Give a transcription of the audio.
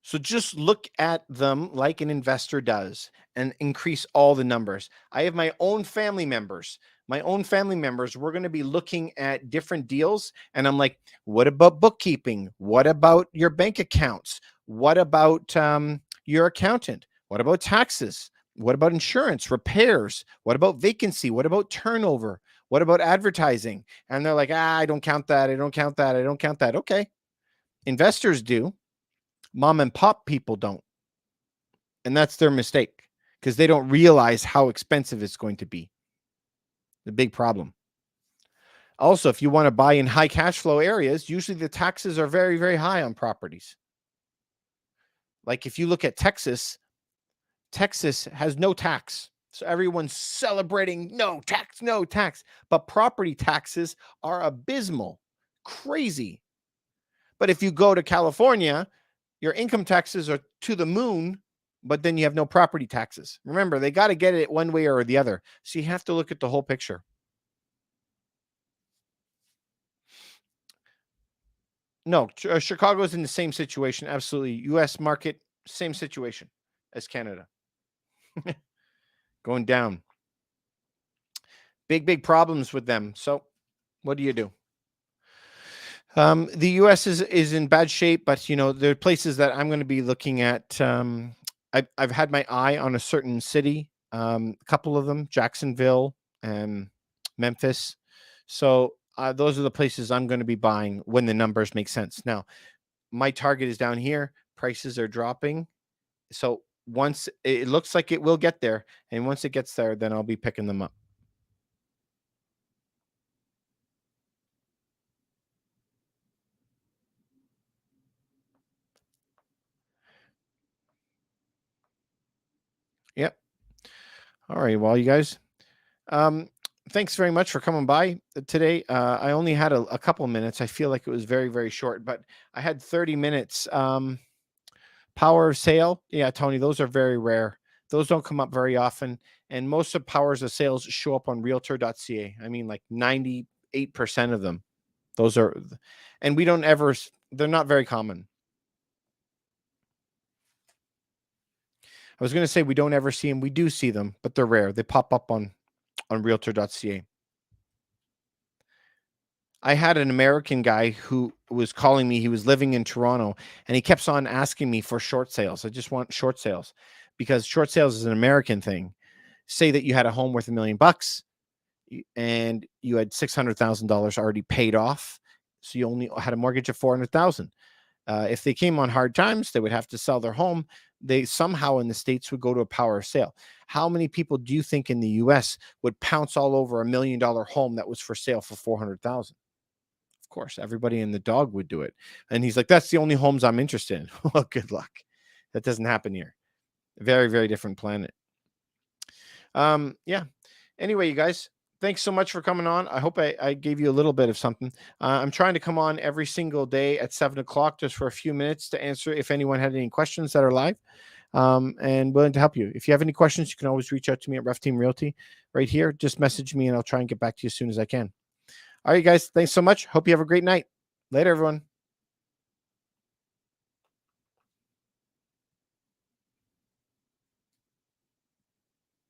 So just look at them like an investor does and increase all the numbers. I have my own family members. My own family members, we're going to be looking at different deals. And I'm like, what about bookkeeping? What about your bank accounts? What about your accountant? What about taxes? What about insurance, repairs? What about vacancy? What about turnover? What about advertising? And they're like, I don't count that. I don't count that. I don't count that. Okay. Investors do. Mom and pop people don't. And that's their mistake because they don't realize how expensive it's going to be. The big problem. Also, if you want to buy in high cash flow areas, usually the taxes are very, very high on properties. Like if you look at Texas, Texas has no tax. So everyone's celebrating no tax, no tax. But property taxes are abysmal, crazy. But if you go to California, your income taxes are to the moon, but then you have no property taxes. Remember, they got to get it one way or the other. So you have to look at the whole picture. No, Chicago's in the same situation. Absolutely. U.S. market, same situation as Canada. Going down. Big problems with them. So what do you do? The U.S. is in bad shape, but, there are places that I'm going to be looking at. I've had my eye on a certain city, a couple of them, Jacksonville and Memphis. So those are the places I'm going to be buying when the numbers make sense. Now, my target is down here. Prices are dropping. So once it looks like it will get there, and once it gets there, then I'll be picking them up. Yep. All right. Well, you guys, thanks very much for coming by today. I only had a couple minutes. I feel like it was very, very short, but I had 30 minutes. Power of sale. Yeah, Tony, those are very rare. Those don't come up very often. And most of powers of sales show up on realtor.ca. I mean, like 98% of them. Those are, and we don't ever, they're not very common. I was going to say we don't ever see them. We do see them, but they're rare. They pop up on realtor.ca. I had an American guy who was calling me. He was living in Toronto and he kept on asking me for short sales. I just want short sales because short sales is an American thing. Say that you had a home worth $1 million and you had $600,000 already paid off. So you only had a mortgage of $400,000. If they came on hard times, they would have to sell their home. They somehow in the States would go to a power of sale. How many people do you think in the US would pounce all over $1 million home that was for sale for $400,000? Of course, everybody in the dog would do it. And he's like, that's the only homes I'm interested in. Well, good luck. That doesn't happen here. Very, very different planet. Yeah. Anyway, you guys, thanks so much for coming on. I hope I gave you a little bit of something. I'm trying to come on every single day at 7:00 just for a few minutes to answer if anyone had any questions that are live, and willing to help you. If you have any questions, you can always reach out to me at Ruff Team Realty right here. Just message me and I'll try and get back to you as soon as I can. All right, guys. Thanks so much. Hope you have a great night. Later, everyone.